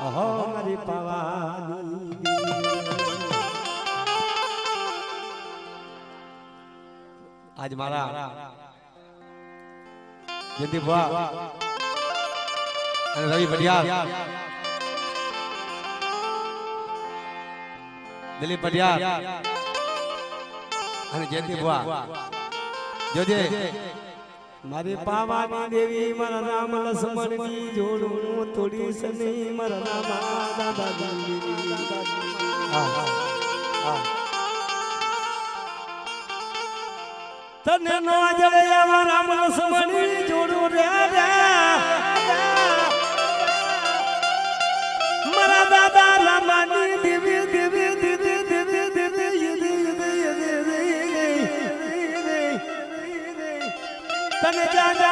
अहो मारी पावानी आज मारा जयंती बुआ रवि पटियार दिलीप पटियार जयंती बुआ जोजे मारी पावानी देवी मारा राम लक्ष्मण की जोड़ू थोड़ी सनी मारा राम दादा तने नो जड़े राम लक्ष्मण की जोड़ू रे मारा दादा रामानी देवी देवी देवी देवी तने जाजा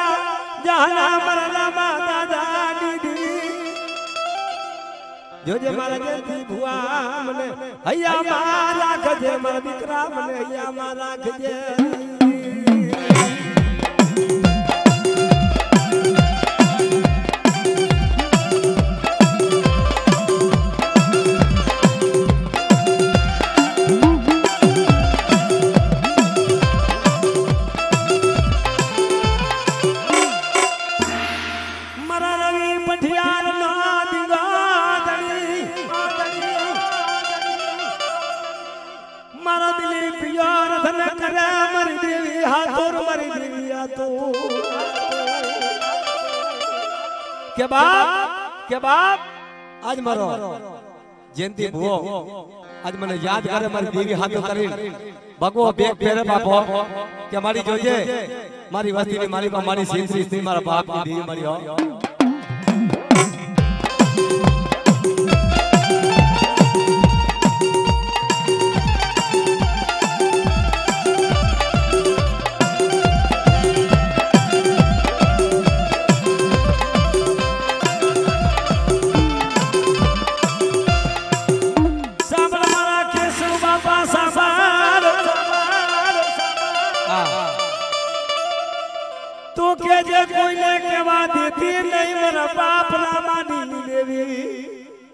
जहाना मरना माता दादी जो जे मारा जयंती बुआ मने हैया मारा खजे मारा दीकरा मने हैया मारा खजे के बाप आज मारो जयंती बुओ आज मने याद करे मारी देवी हाथों करी भगवो बेग फेरे बापो के मारी जोजे मारी वस्ती ने मारी को मारी सीन सी मारा बाप की देवी मारी हो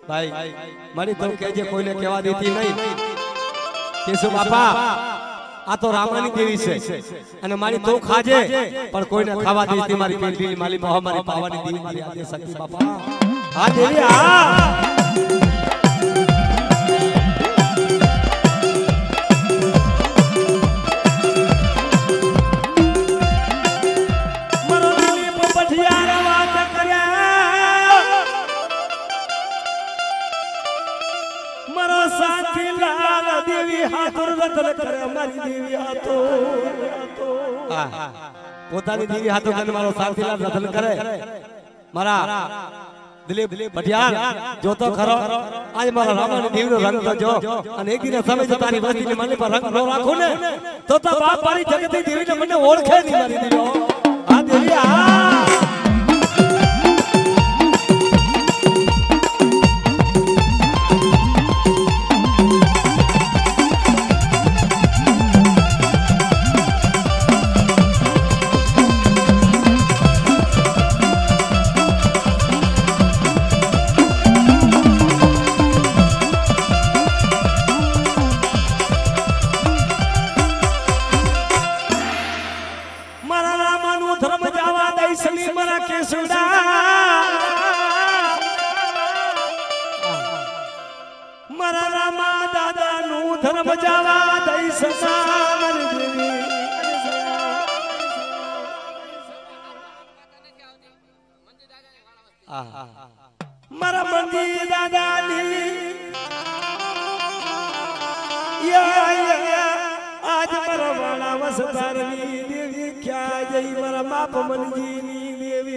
भाई मारी तो केजे कोईने केवा देती नहीं केसु बापा आ तो रामानी देवी से अने मारी तो खाजे पर कोईने खावा देती मारी पेली माली मोह मारी पावानी देवी मारी आदे सखी बापा आ देवी आ પોતાની દેવી હાથો કને મારો સારથીલાલ રતન કરે મારા દિલીપ પટિયાર જો તો ખરો આજ મારા રામાની દેવીનો રંગ તો જો અને એક દિને સમય જો તારી વસ્તીને મને પર રંગ નો રાખો ને તો બાપ મારી જગતી દેવીને મને ઓળખે નહીં મારી દેવી આ દેવી આ मारा मंदी दादानी आज मारा वाला वसतारनी देवी क्या जई मारा बाप मनजीनी देवी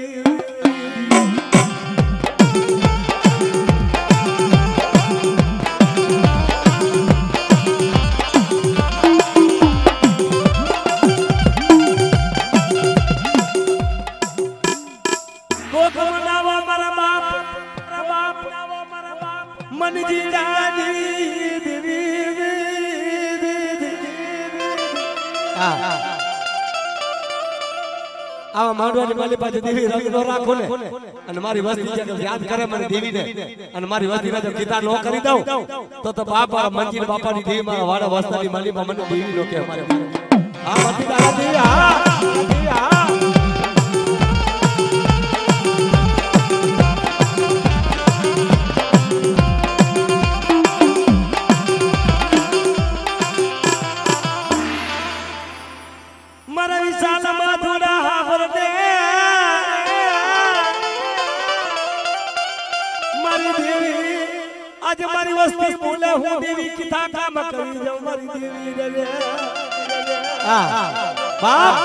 मनजी दादी देवी આવા માંડવાની માલી પાસે દેવી રંગ નો રાખો ને અને મારી વસ્તી જે યાદ કરે મને દેવીને અને મારી વસ્તીને જો કીધા નો કરી દઉં તો બાપા મંજીર બાપાની દેવી મારા વાડા વસ્તાની માલીમાં મને દેવી નો કે મારે આ વસ્તી દાદા દેવી હા દેવી હા आज मारी वस्ती बोले हूं देवी किथा काम करी जाऊं मारी देवी रे हां बाप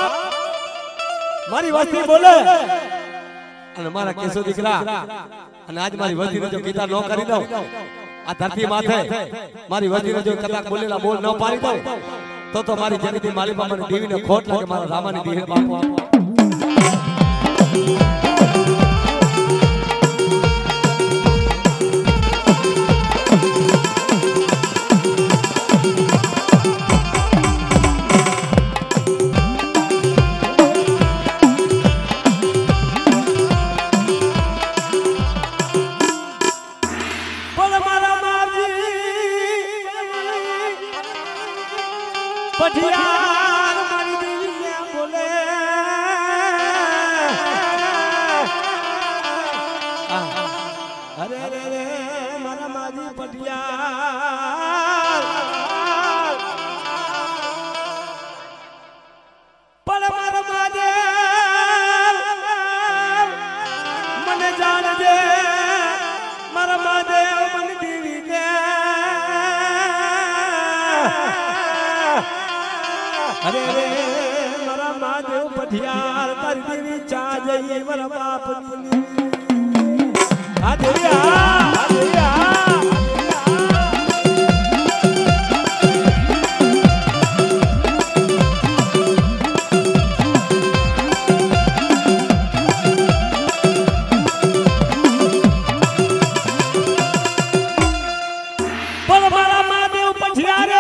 मारी वस्ती बोले અને મારા કેસો દીકરા અને આજ મારી વસ્તીને જો કીધા નો કરી દઉં આ ધરતી માથે મારી વસ્તીને જો કદાચ બોલેલા બોલ ન પાડી દઉં તો મારી જગતી માલી બાપાની દેવીને ખોટ લાગે મારા રામાની દેવી બાપુ पठियार मारी देवी ने बोले अरे रे रे मारा माजी पठियार पर मारा माजे मने जान दे मारा माजे मन देवी ने अरे रे मारा महादेव पठियार तारी देवी चा जाइए मारा बाप आ देवी आ देवी आ पर मारा महादेव पठियार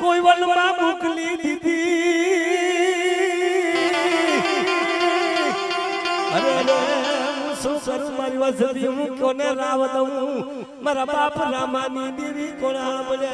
कोई वनमा मोकली दीदी अरे रे सो करू मारी वसती हूं कोने राव दऊं मारा बाप रामानी देवी कोना बोले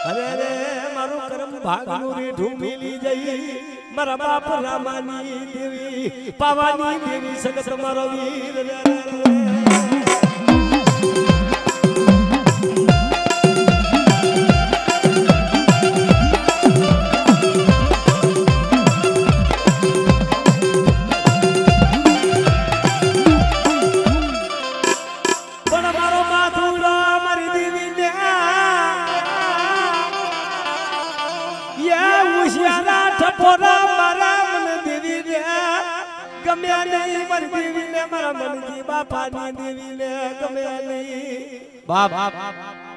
अरे रे मारो कर्म भागनु रे ढूमिली जई मारा बाप रामानी देवी पावानी देवी सगत मारो वीर रे ठपोरा मारा मन देवी ने गम्या नहीं मर देवी ने मारा मन जी बापा नी देवी ने गम्या नहीं बाप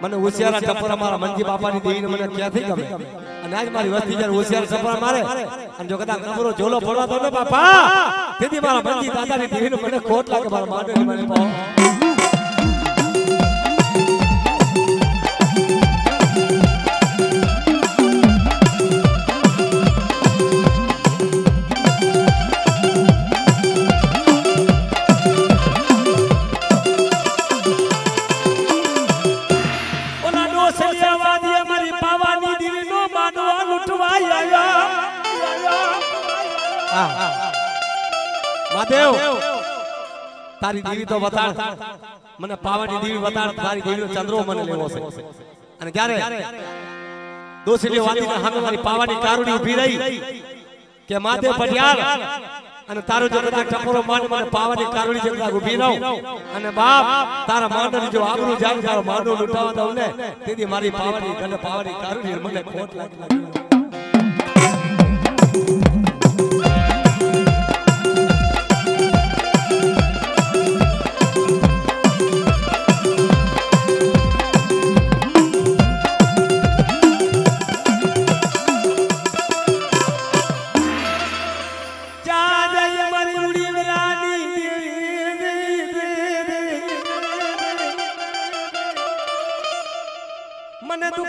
મને હોશિયારા ટપોરા મારા મનજી બાપાની દેવીને મને ક્યાંથી ગમે અને આજ મારી વસ્તી જ્યારે હોશિયાર ટપોરા મારે અને જો કદાચ નબરો ઝોલો ફોડવા તો ને બાપા તેથી મારા મનજી દાદાની દેવીને મને ખોટ લાગે મારા માટેની મને પાવ महादेव तारी देवी तो बता मने पावानी देवी बता तारी देवी नो चंद्रो मने लेवो छे અને જ્યારે દોસલી વાતીને સામે મારી પાવાની કારુડી ઊભી રહી કે महादेव પટિયાર અને તારો જો કદાચ ટપોરો માન મને પાવાની કારુડી જેટલા ઊભી રહો અને બાપ તારા માંડની જો આબરૂ જાન તારો માંડો લૂંટાવા દઉં ને તેથી મારી પાવાની ગલે પાવાની કારુડી મને ખોટ લાગી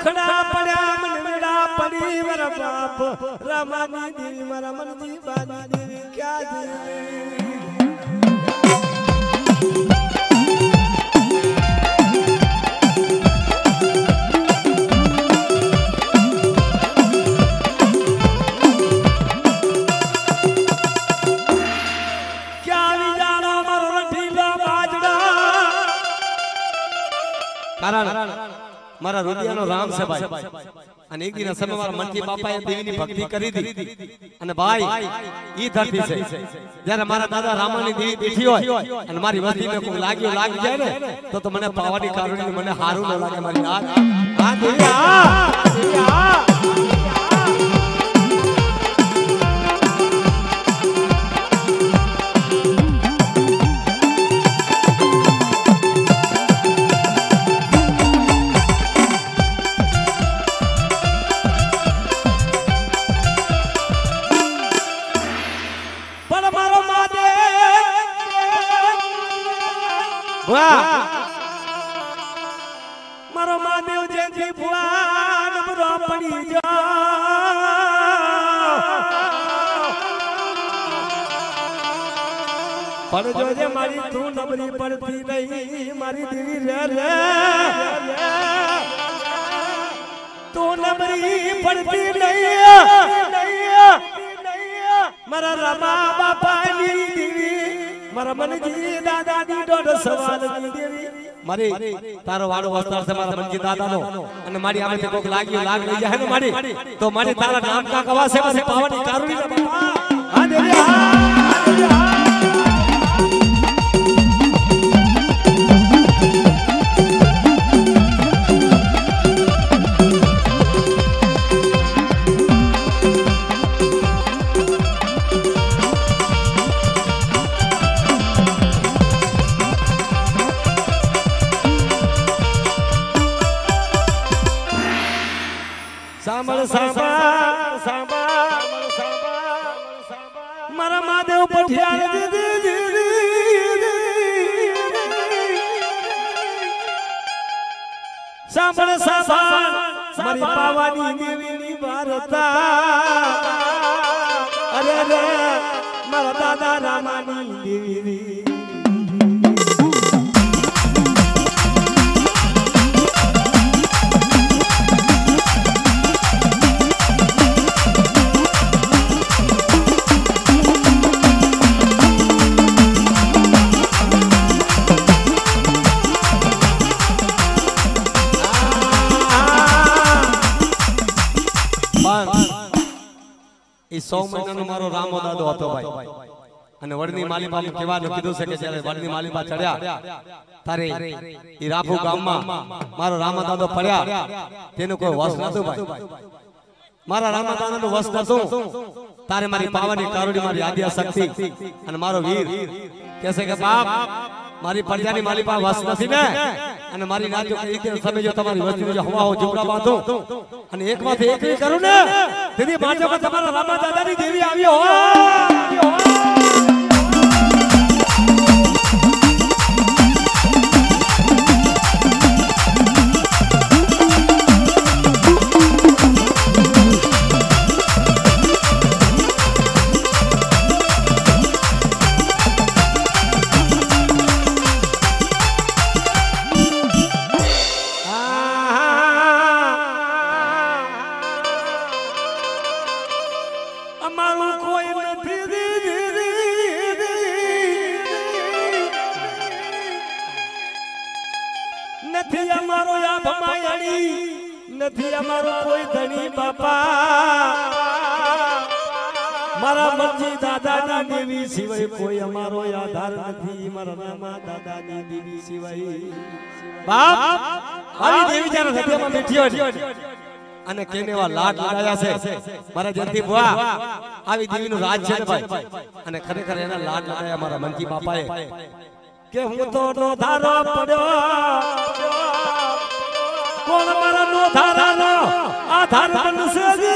દુખડા પડ્યા મન વેડા પડી મારા બાપ રામાની દેવી મારા મનની બાની દેવી ક્યાં દેવી કારણ મારા રુદિયાનો રામ છે ભાઈ અને એક દિન સમય મારા મનથી બાપાએ દેવીની ભક્તિ કરી હતી અને ભાઈ ઈ ધરતી છે જ્યારે મારા દાદા રામાની દેવી બેઠી હોય અને મારી વસ્તીને કોઈ લાગી જાય ને તો મને પાવાની કારણે મને હારું ન લાગે મારી આ દેવી આ મારો મહાદેવ જેથી ભુવાન બરો પડી જા પણ જોજે મારી તું નબળી પડતી નહીં મારી દેવી રે તું નબળી પડતી નહીં મારા રમા બાપાની દેવી મારા મનજી દાદાની દોઢ સવાલની દેવી મારી તારો વાડો વસ્તાર છે મારા મનજી દાદાનો અને મારી આમે કોક લાગ લઈ જાય ને મારી તો મારી તારા નામ કા કવાસે મને પાવાની કારુણી બાપા હા દેવી હા મારા મહાદેવ પઠિયાર સાંભળ સાંભળ મારી પાવાની દેવીની વાર્તા અરે રે મારા દાદા રામાની દેવી એ 100 મહિનાનો મારો રામો દાદો હતો ભાઈ અને વડની માલીમાં કહેવાનું કીધું છે કે જ્યારે વડની માલીમાં ચડ્યા તારે એ રાફુ ગામમાં મારો રામા દાદો પડ્યા તેનો કોઈ વસ નતો ભાઈ મારા રામા દાદાનો વસ નતો તારે મારી પાવાની કારુણી મારી આદ્યા શક્તિ અને મારો વીર કહેશે કે બાપ મારી પડજાની માલી પાસે વસ નથી ને અને મારી નાજો એક સમય જો તમારી વસ્તી જો હવા હો ઝુમરા બાંધો અને એકમાંથી એક કરું ને તેથી બાજુમાં તમારા રામા દાદાની દેવી આવ્યો હો નથી અમારો યા ભમાયણી નથી અમારો કોઈ ધણી બાપા મારા મનજી દાદાની દેવી સિવાય કોઈ અમારો આધાર નથી મારા રામા દાદાની દેવી સિવાય બાપ આવી દેવી જ્યારે હૃદયમાં બેઠી હોય અને કેનેવા લાડ લગાયા છે મારા જંતી ભુવા આવી દેવીનું રાજ છે ભાઈ અને ખરેખર એના લાડ લગાયા મારા મનજી બાપાએ કે હું તો નો ધારો પડ્યો કોણ મારા નો ધારાનો આધાર બનશે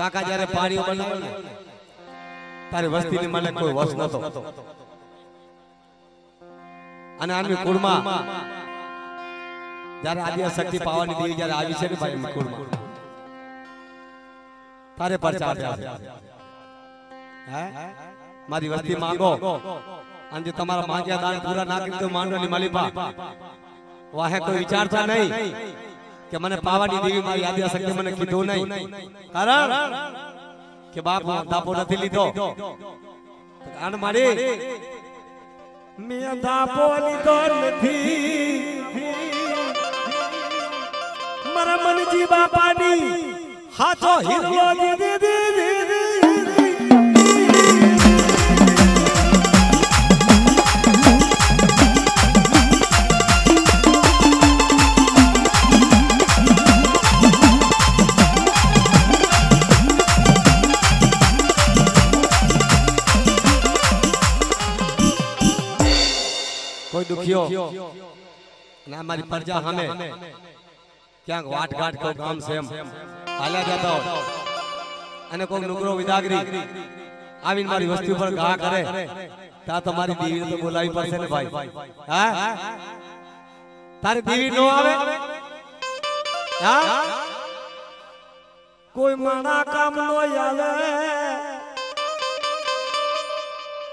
કાકા જ્યારે પાણીઓ બનાવે ને તારી વસ્તીની મને કોઈ વસ નતો અને આની કુળમાં જ્યારે આદિ શક્તિ પાવાની દેવી જ્યારે આવી છે ને ભાઈ કુળમાં તારે પરચા આપ્યા હે મારી વસ્તી માંગો અને જે તમારા માંગ્યા દાન પૂરા ના કરી તો માંડવાની માલિપા વાહે કોઈ વિચારતા નહીં કે મને પાવાની દેવી મારી આદિ શક્તિ મને કીધું નહીં કારણ કે બાપ દાપો નથી લીધો આન મારી મે દાપો લીધો નથી મારા મનજી બાપાની હાથો હિરવો દીદી કોઈ દુખિયો ના મારી પ્રજા સામે ક્યાંક વાટ ઘાટ કોઈ કામ છે એમ હાલ્યા જતા હોય અને કોઈ નુકરો વિદાગરી આવીને મારી વસ્તી ઉપર ઘા કરે તા તો મારી દેવીને તો બોલાવી પડશે ને ભાઈ હા તારી દેવી નો આવે હા કોઈ માણા કામ નો આવે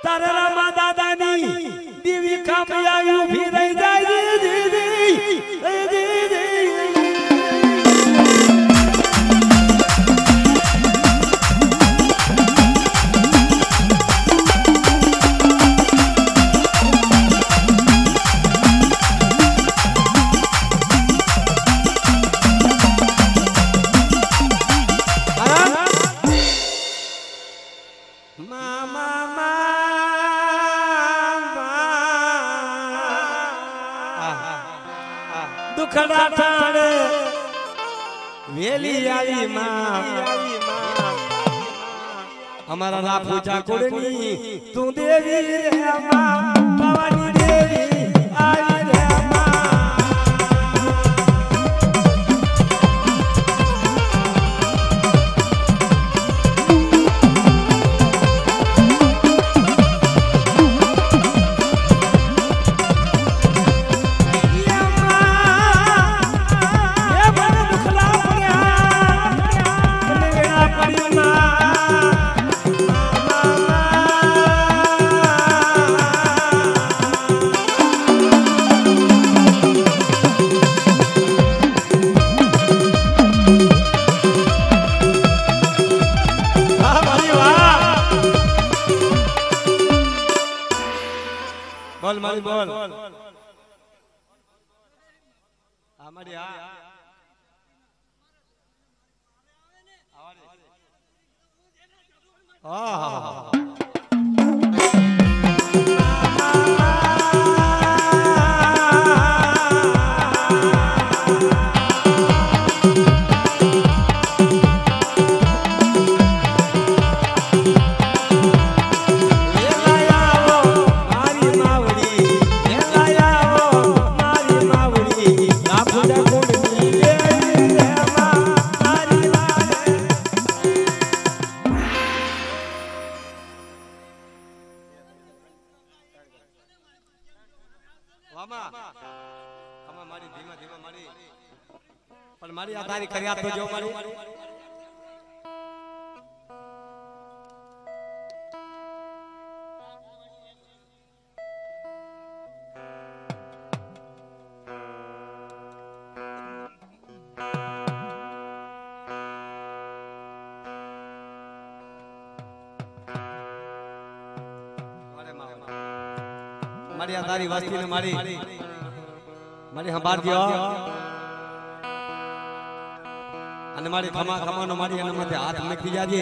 તારે રામા દાદાની દેવી કામ આવી ઉભી રહી જાય દીદી દુખડા ઠાણે વેલી આવી માં અમારા રાફુજા કુળની તું દેવી રે માં પાવાની દેવી આવી રે બોલ મારી બોલ અમારી આ મારી ધીમા ધીમા મારી પણ મારી આ તારી કર્યા તો જો મારી મારી આ તારી વસ્તી ને મારી મારી સંભાળ દો અને મારી ખમા ખમાનો મારી એના માથે હાથ મૂકી જાજે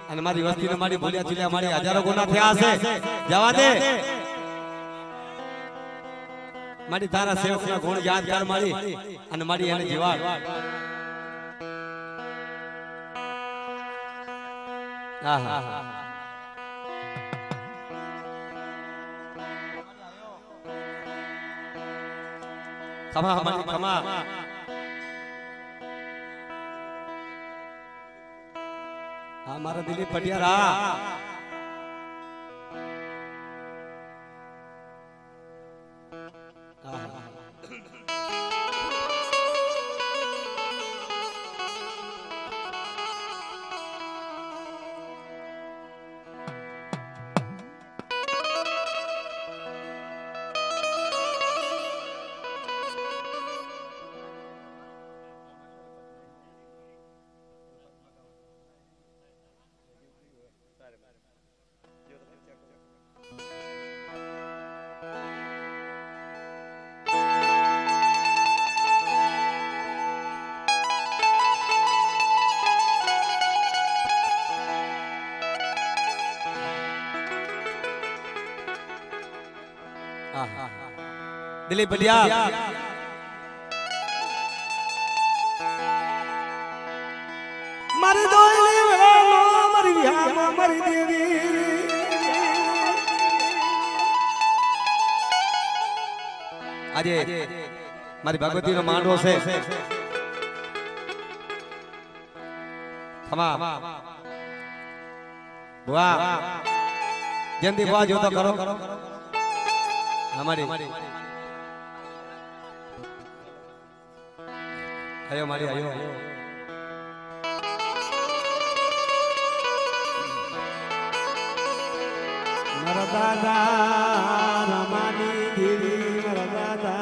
અને મારી વસ્તી ને મારી ભૂલ્યા ચૂલ્યા મારી હજારો ગુના થયા છે જવા દે મારી તારા સેવક ના ગુણ યાદ કર મારી અને મારી એને જીવાડ આહા ખમા મારી ખમા हमारा दिलीप पटियारा दिलीप बढ़िया मरी दोली वेलो मरी बिहार मरी देवी આજે મારી ભગવતીનો માંડવો છે ખમા બુઆ જલ્દી બુઆ જો તો કરો हमारी आयो मारी आयो मारा दादा रामानी देवी मारा दादा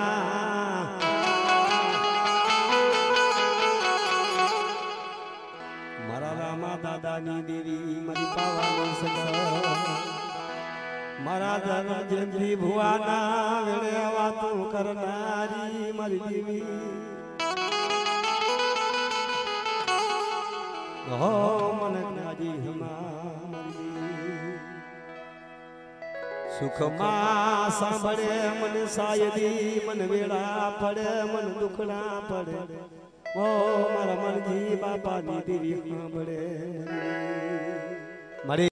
मारा रामा दादानी देवी मारी पावानी संग मारा दादा जयंती भुवाना वेळे वातो करनारी मारी देवी हो मन नाजी हमारी सुख मा सांभळे मन सायदी मन वेळा पड़े मन दुखड़ा पड़े ओ मारा मन जी बापा नी देवी सांभळे मारी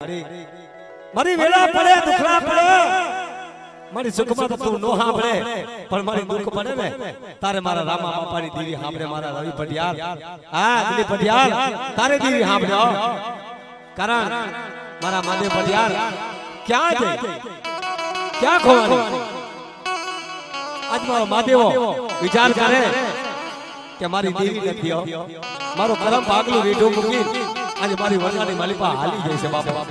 मारी वेला पड़े दुखड़ा पड़े मारी सुख में तू नो हांभळे पण मारी दुख पड़े ने तारे मारा रामा बापा नी देवी हांभळे मारा रवि पटियार हां दिलीप पटियार तारे देवी हांभळ्यो कारण मारा मादे पटियार क्या दे क्या खोवानी आज मारो मादेवो विचार करे के मारी देवी नथी हो मारो करम पागलू वीडो मुकी आज मारी वरनानी मालिपा हाली जैसे बापा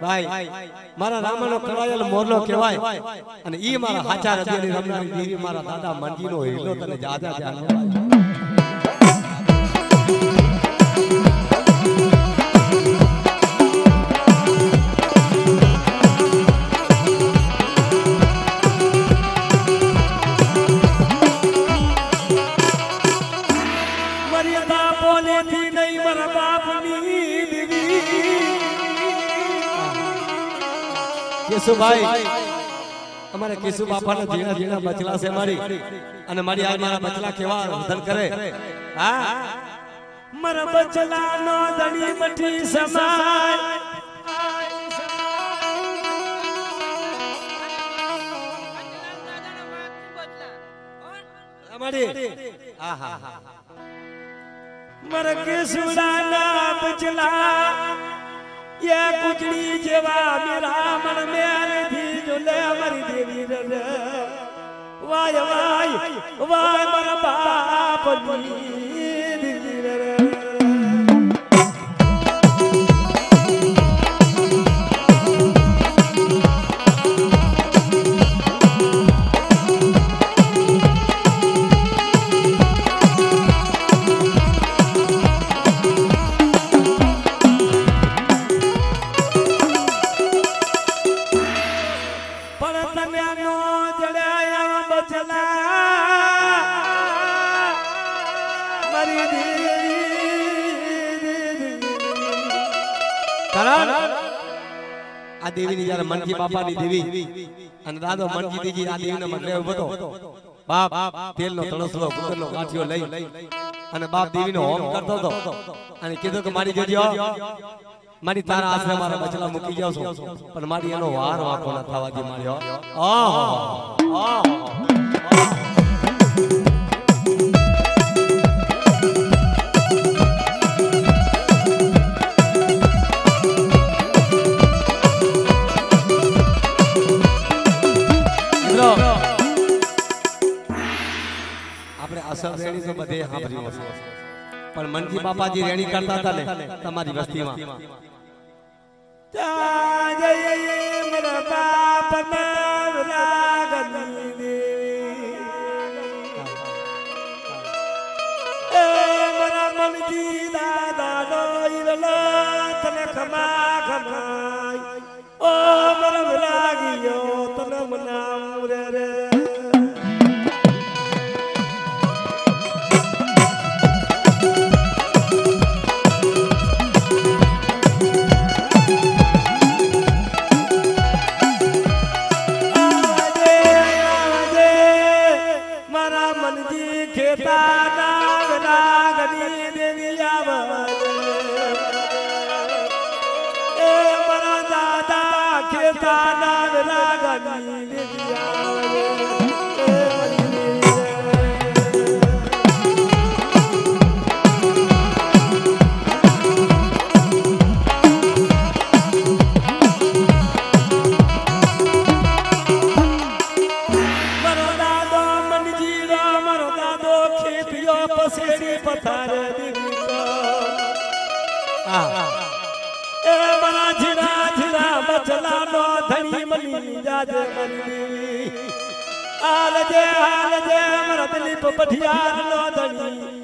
भाई मारा रामानो कड़ायल मोरलो केवाय अने ई मारा हाचा हृदयनी रमनारी देवी मारा दादा मंजीनो हीलो तने जादा जानो मर्यादा बोले थी नहीं मारा बापनी देवी केशु भाई हमारे केशु बापा ने जीना जीना बचला से मारी अने मारी आज मारा बचला केवा धन करे हां मर बचला नो धनी मठी समाय हमारी आहा मर केशुड़ा ना बचला ये कुचड़ी जेवा मेरा मन में थी जुले हमारी देवी रे वाय वाय वाय मर बाप देवी रे દેવીની જ્યારે મનજી બાપાની દેવી અને દાદો મનજી દેજી આ દેવીને મંડળે ઉભો હતો. બાપ તેલનો તણસલો કુકરનો ગાંઠિયો લઈ અને બાપ દેવીનો હોમ કરતો હતો અને કીધું કે મારી જોજો મારી તારા આશરે મારા બચલા મૂકી જાવ છો પણ મારી એનો વાર વાંકો ન થવા દે માર્યો. આપણે અસલ રેણી તો બધે સાંભળ્યું હશે પણ મનજી બાપાજી રેણી કરતા હતા ને તમારી વસ્તીમાં મારા બાપ નામ રાગની દેવી એ મારા મનજી દાદા નો ઈરલો તને ખમા ખમાય ઓ મારા રાગીયો તને મનાવ રે રે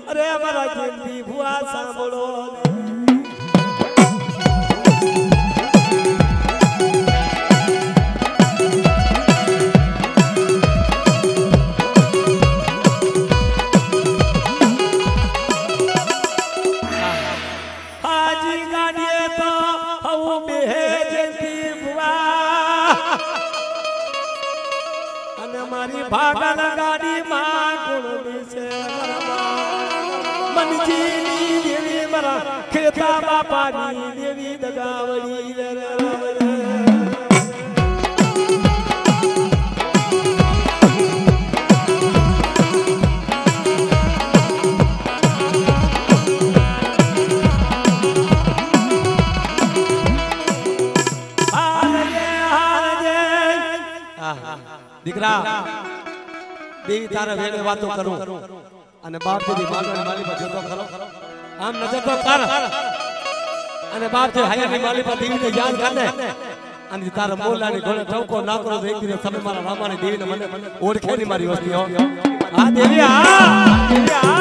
અરે મારા કેમથી ભુવા સાંભળો હાજી ગાડીએ તો હું બેહે જતી ભુવા અને મારી ભાગલ ગાડી માં ગુણ છે મનજીની દેવી મારા ખેતા બાપાની દેવી દગાવડી દીકરા દેવી તારા વેડે વાતો કરું અને બાપ જેવી માલવાની માલી પર જોતો ખરો આમ નજર તો કર અને બાપ જે હયાની માલી પર દેવીને યાદ કર ને અને તારા મોલાની ઘોડે ટવકો ના કરો તો એક દિને તમે મારા રામાની દેવીને મને ઓળખે ની મારી વસ્તી હો આ દેવી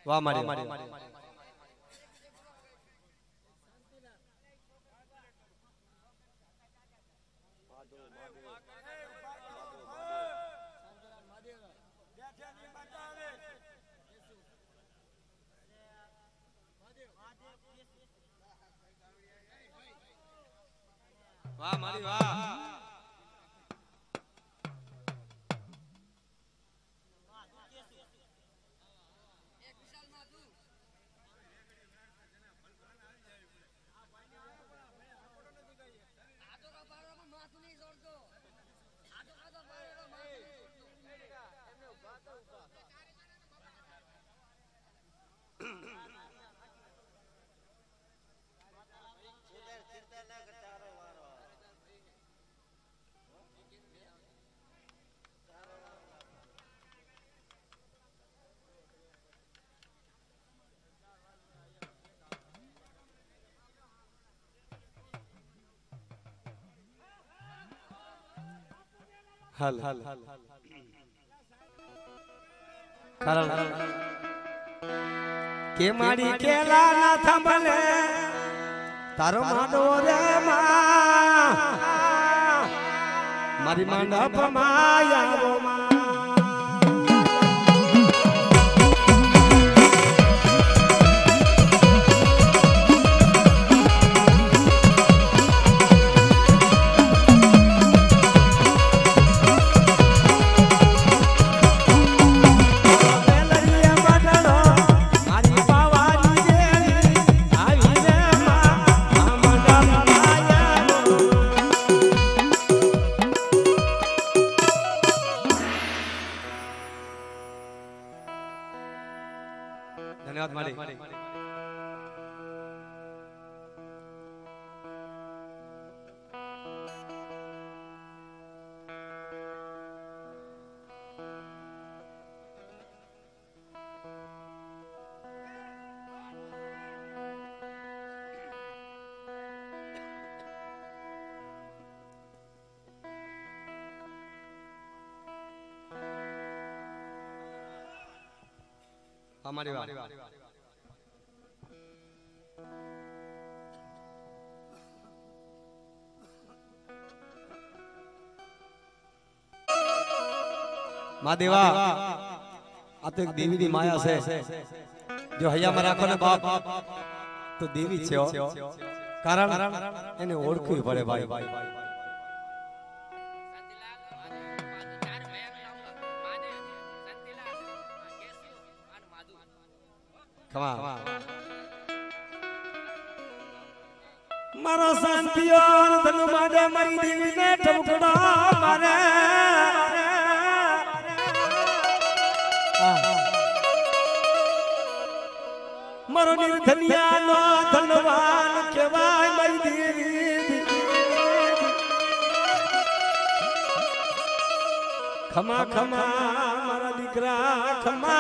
વાહ મારી વાહ મારી વાહ હાલ કારણ કે મારી કેલા ના થાંભલે તારો માંડવો રે મારી મંડપ માં આવો धन्यवाद माड़ी हमारी बात माँ देवा आ तो एक देवी दी माया से जो हैया में राखो ने बाप तो देवी छे कारण एने ओळखवी पड़े भाई मारो शांतियो धन माडे मरी देवी ने टमकड़ा मारे मारो निर्धनिया नो धनवान केवाय मरी देवी खमा खमा मारा दीकरा खमा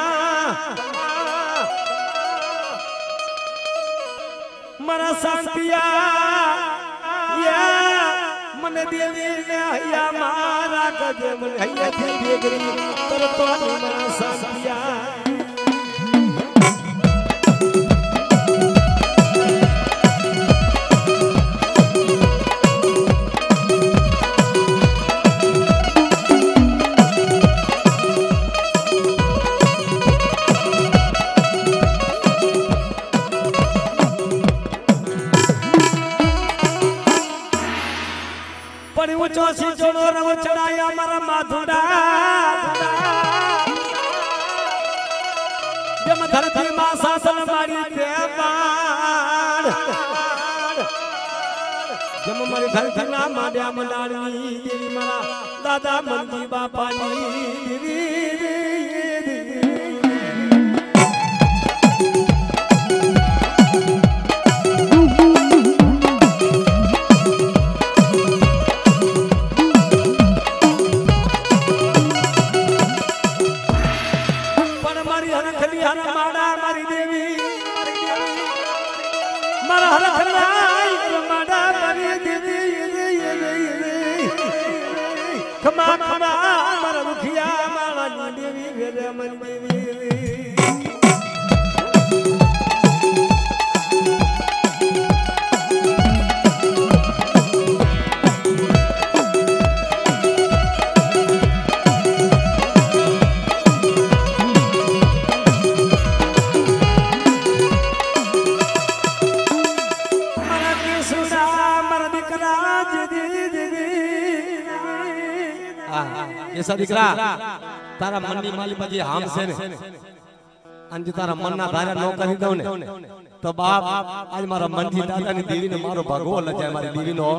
मारा शांतिया या मन देवी ने या मारा गजे मन हैया देवी गरी तर तो मारा शांतिया ऊंचो जोड़ो रव चढ़ाया मारा माधुड़ा जब धरती मां शासन मारी देवान जब मारी धरती ना माड्या मलानी देवी मारा दादा मंदी बापा देवी खमा खमा मारा मुखिया मारा देवी वेरे मन देवी मारा केसुड़ा मारा दिकराज ऐसा दिख रहा तारा मन नी माली बजी हम से ने अंज तारा मन ना धारा नो करी दो ने तो बाप आज मारा मन जी दादा नी देवी ने मारो भगो ल जाए मारी देवी नो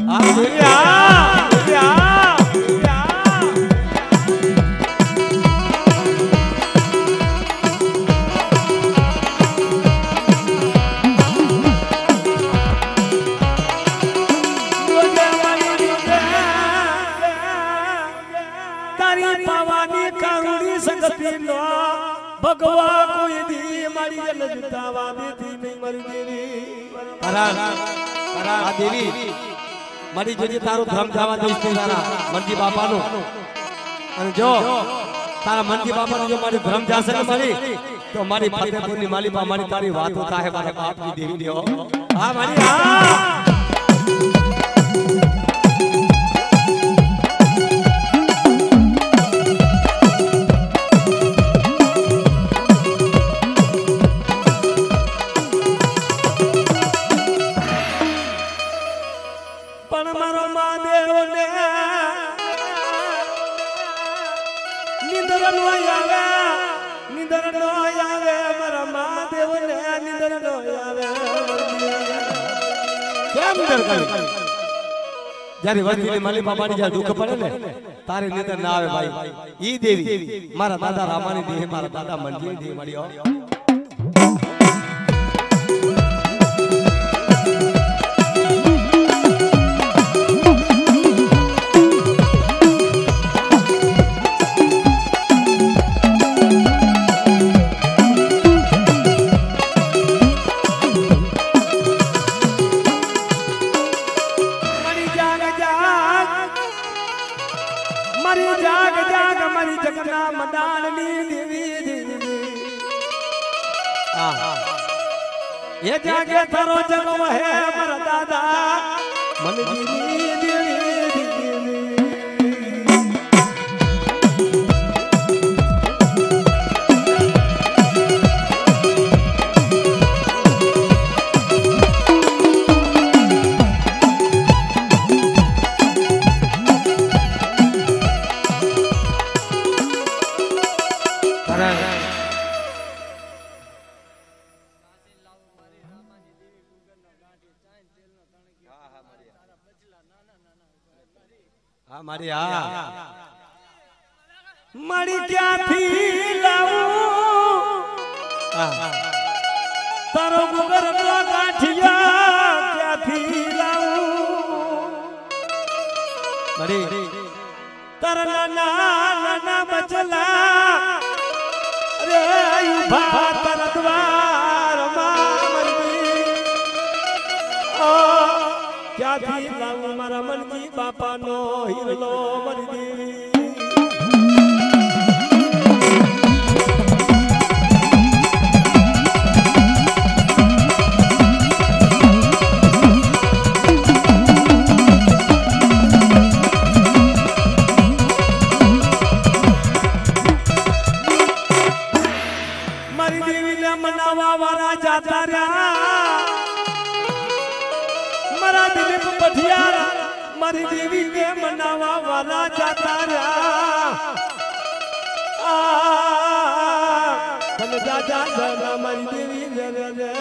आ देविया देविया भगवा कोई दी मारी जन जुटावा दी थी नहीं मरी देवी करा करा देवी મારી જોજે તારું ધર્મ જવા દઈશ નહીં તારા મનજી બાપાનું અને જો તારા મનજી બાપાનું જો મારી ધર્મ જાશે ને મારી તો મારી ફતેપુરની માલિપા મારી તારી વાતો થાય મારા બાપની દેવી દેવો હા મારી હા જ્યારે વસ્તીની માલિપા મારી જાય દુઃખ પડે ને તારે નિંદર ના આવે ભાઈ ઈ દેવી મારા દાદા રામાની દેવી મારા દાદા મનજી દેવી મળ્યો ये जागे थारो जन्म है मारा दादा मनजी देवी मारी मारी क्या थी लाऊं तारो गुगर का गाठिया क्या थी लाऊं मारी तरना ना बचला रे भा तर द्वार मारी ओ क्या थी लाऊं मारा मनजी बापा नो हिरलो मरी देवी मरी देवी ने मनावा वाला जाता रहा मरा दिलीप पठियारा मारी देवी के मनावा वाला जाता रहा तन जाजा जाना मारी देवी रे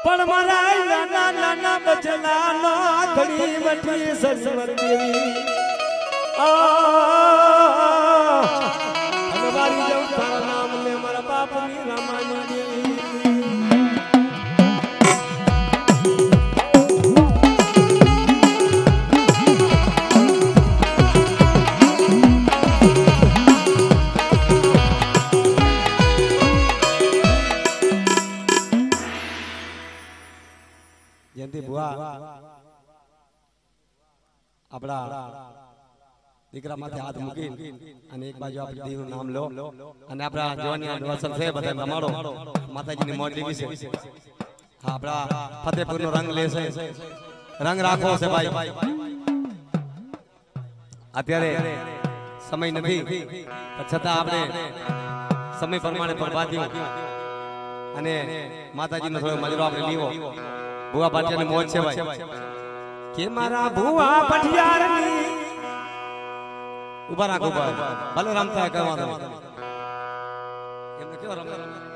पण मारा नाना बचला नो धड़ी बटी सरस्वर देवी हमारी जो तारा नाम ले मारा बाप नी रामानी देवी जयंती बुआ अपना દીકરા માથે હાથ મૂકી અને એક બાજુ આપણે દેવનું નામ લો અને આપણા જવાની વસન છે બધા રમાડો માતાજીની મોજ લેવી છે હા આપણા ફતેપુરનો રંગ લેશે રંગ રાખવો છે ભાઈ અત્યારે સમય નથી પણ છતાં આપણે સમય પ્રમાણે પરવાદ્યું અને માતાજીનો થોડો મજરો આપણે લીવો ભુવા પાટિયાની મોજ છે ભાઈ કે મારા ભુવા પઠિયારની ઉભા રાખો ભલે રમતા કરવા દો એમને કેવો રમતા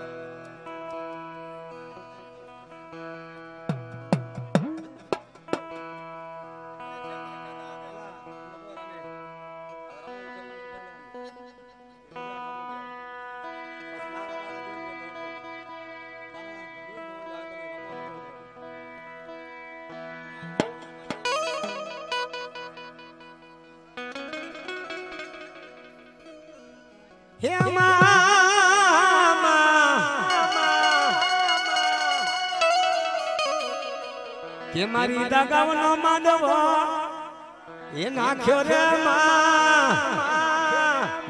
કે મારી દગાવનો માંડવો એ નાખ્યો રે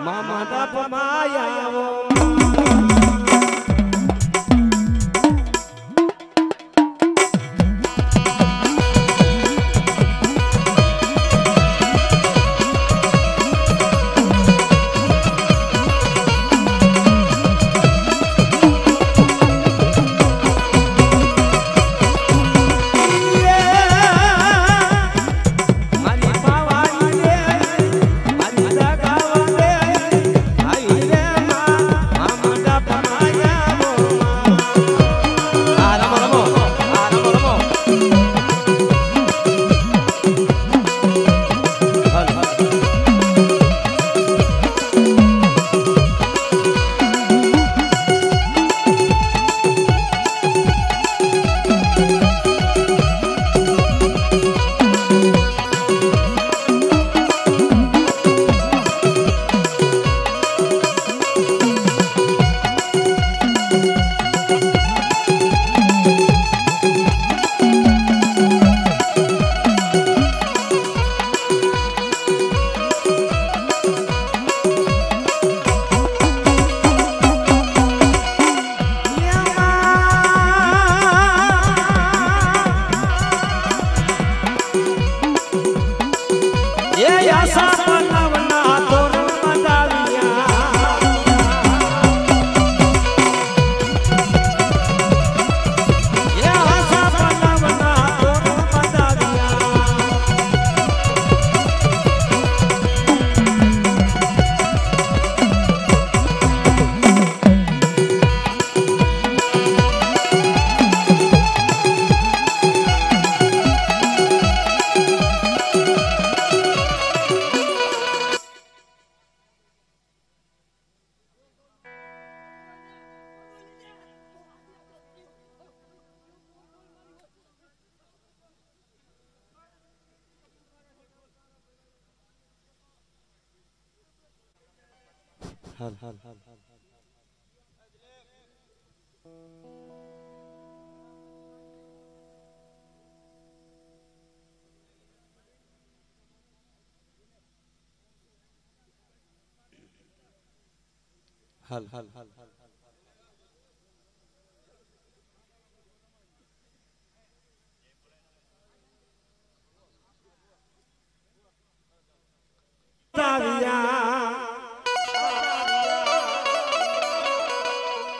મામા દાપ માયાવો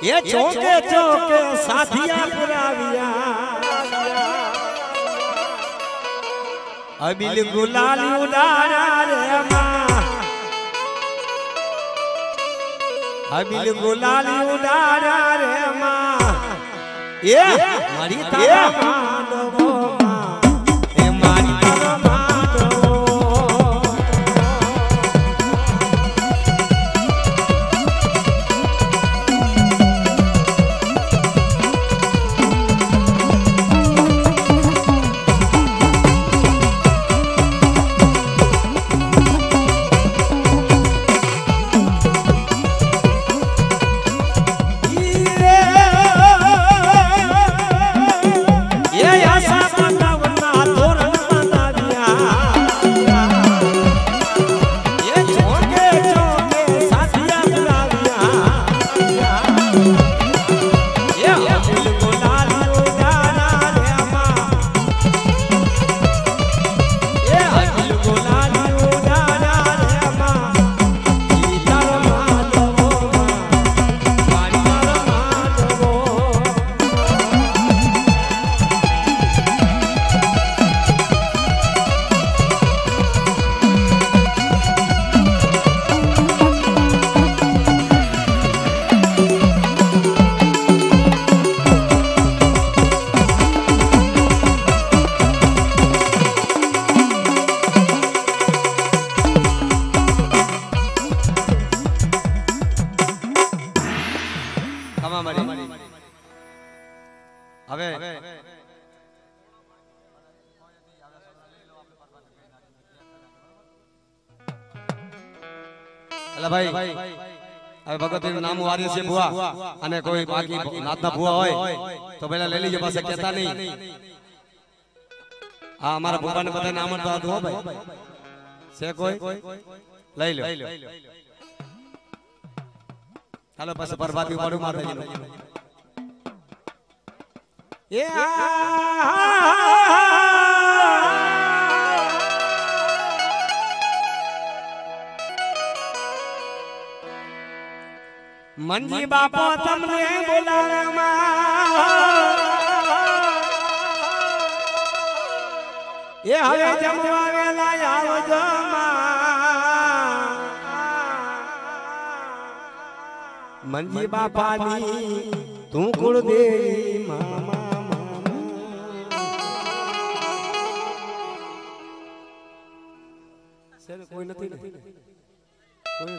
ये चौके चौके साथिया पुराविया अबिल गुलाल उडारा रे मां अबिल गुलाल उडारा रे मां ये मारी तारा मानवो ए मारी तारा मानवो भाई હવે ભગવતી નામ વારી છે ભુવા અને કોઈ બાકી નાતના ભુવા હોય તો પહેલા લઈ લેજો પાસે કહેતા નહીં हां हमारा भूपा ने बताया नाम तो दो भाई से कोई લઈ લો હાલો બસ બરબાદી પડું માતાજી એ મંજી બાપો તમને બોલાવવામાં એ હવે જમવા વેલા આવજો મંજી બાપાની તું કુળદેવી મામા સર કોઈ નથી કોઈ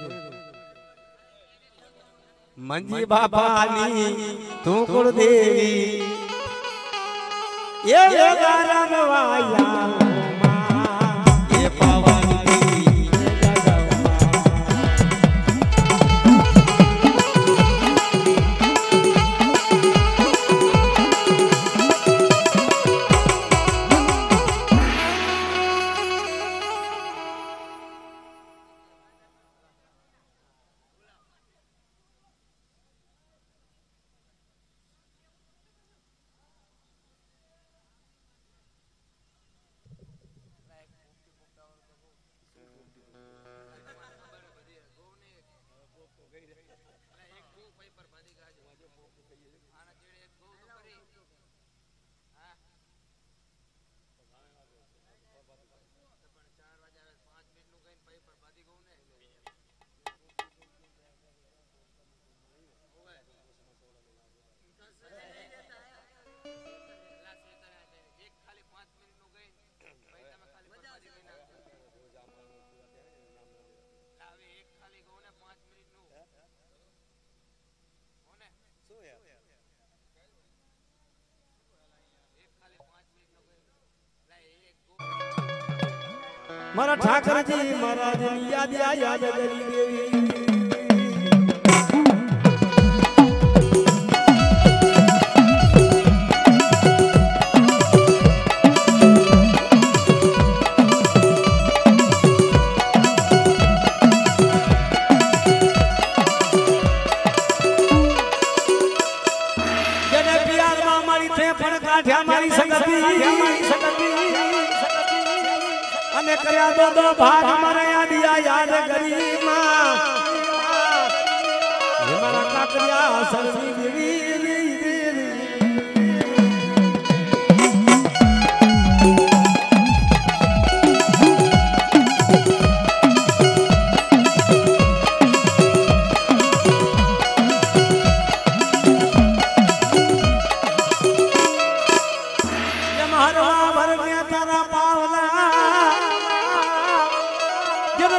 મંજી બાપાની તું કુળદેવી એ વેગારામ વાયા એ પવનની મારા ઠાકરજી મહારાજની યાદ યાદ કરી દેવી જેને પિયારમાં મારી છે પણ કાઠ્યા મારી સંગતિ અને કર્યા દો ભાગ મારા યાદ કરી માં હે મારા કાકરિયા સરસી દેવી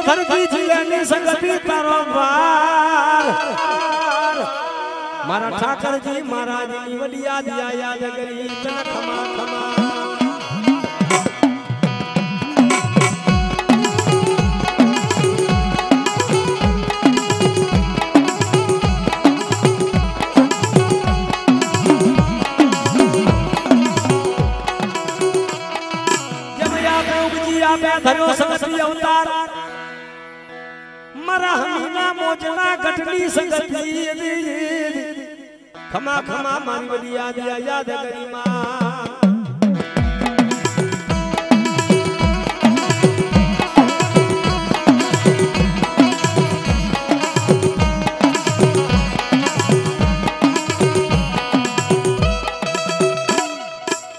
ધરતી જીની સંગતિ તારો વાર મારા ઠાકરજી મહારાજની વડી યાદ કરી તન ખમા ખમા જમયા ઉપજી આપે ધર્યો સંગતિ અવતાર મારા હમીના મોજના ઘટની સંગતિ ખમા ખમા મારી વડી યાદ કરી માં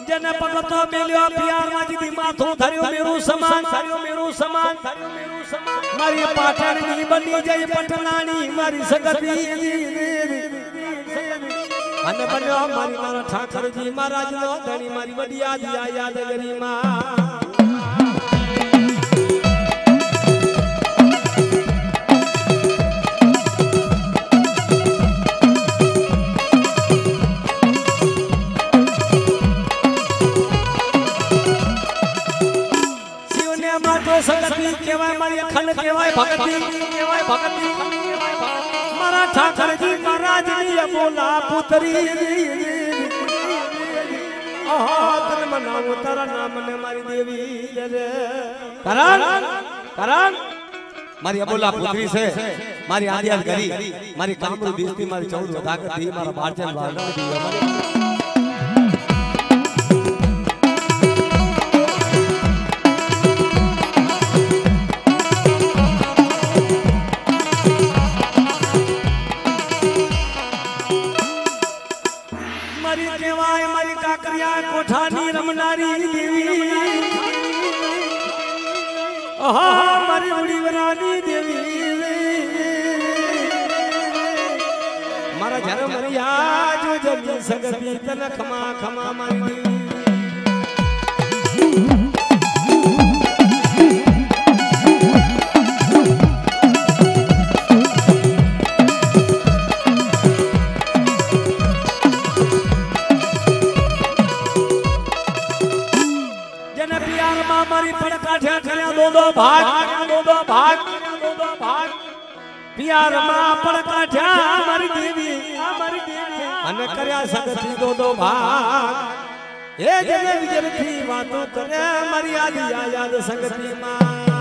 જેને પગતો મેલ્યો પિયારમાં જીદી માથું ધર્યો મેરું સમાન મારી પાટણની બની જઈ પટનાની મારી સગતી અને બન્યો મારા ઠાકરજી મહારાજનો ધણી મારી વડી યાદ કરી માં સંગતિ કેવાય મારી અખંડ કેવાય ભક્તિ મારા ઠાકરજી મહારાજની બોલા પુત્રી તન મન મનાવું તારા નામને મારી દેવી રે કરણ કરણ મારી અબોલા પુત્રી છે મારી આદિયાલ કરી મારી કામરૂ દીસતી મારી 14 તાકાત દી મારા બાળચંદ વાગણ દી અમારી કોઠાની રમનારી દેવી આહા મારી ઉડીવરાની દેવી મારા જન્મ મરિયા જો જમી સગતી તન ખમા ખમા મારી पियार मां पण काठ्या मारी देवी अने कर्या सगती दो भाग हे जने विजर थी वातो करे मारी आदि याद संगती मां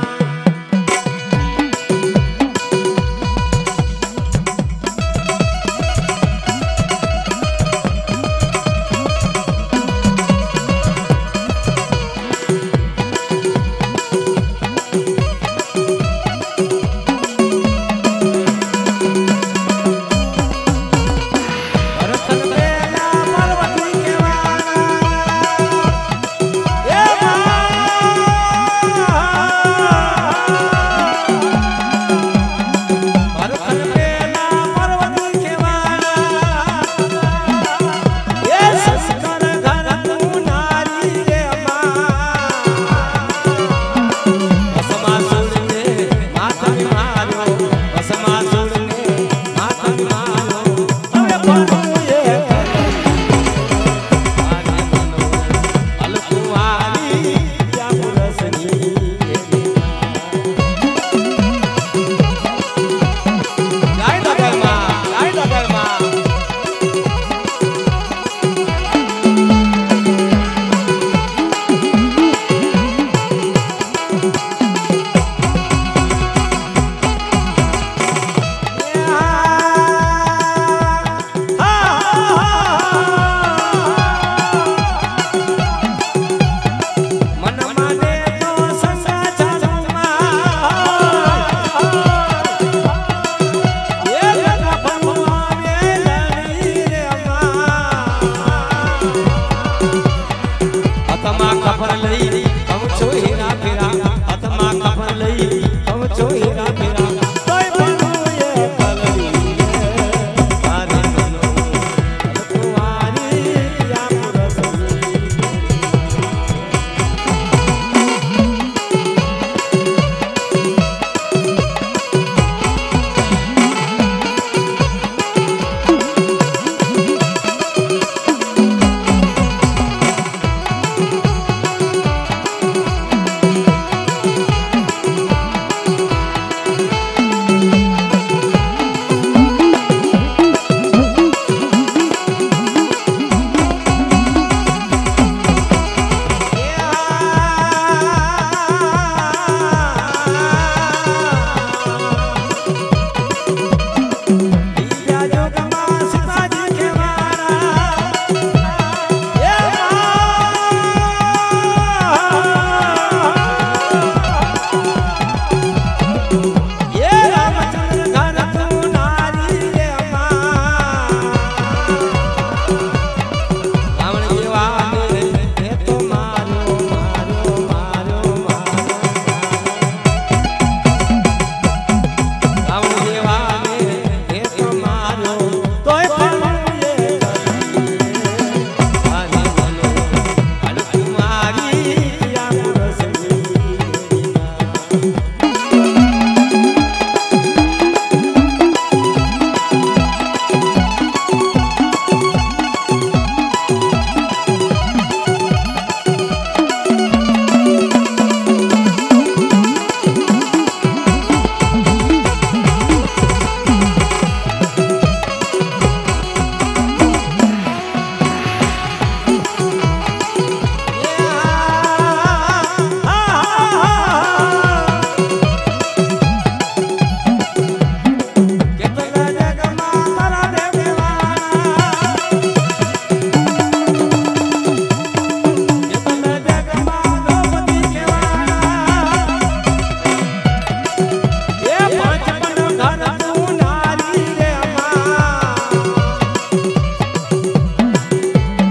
खबर लई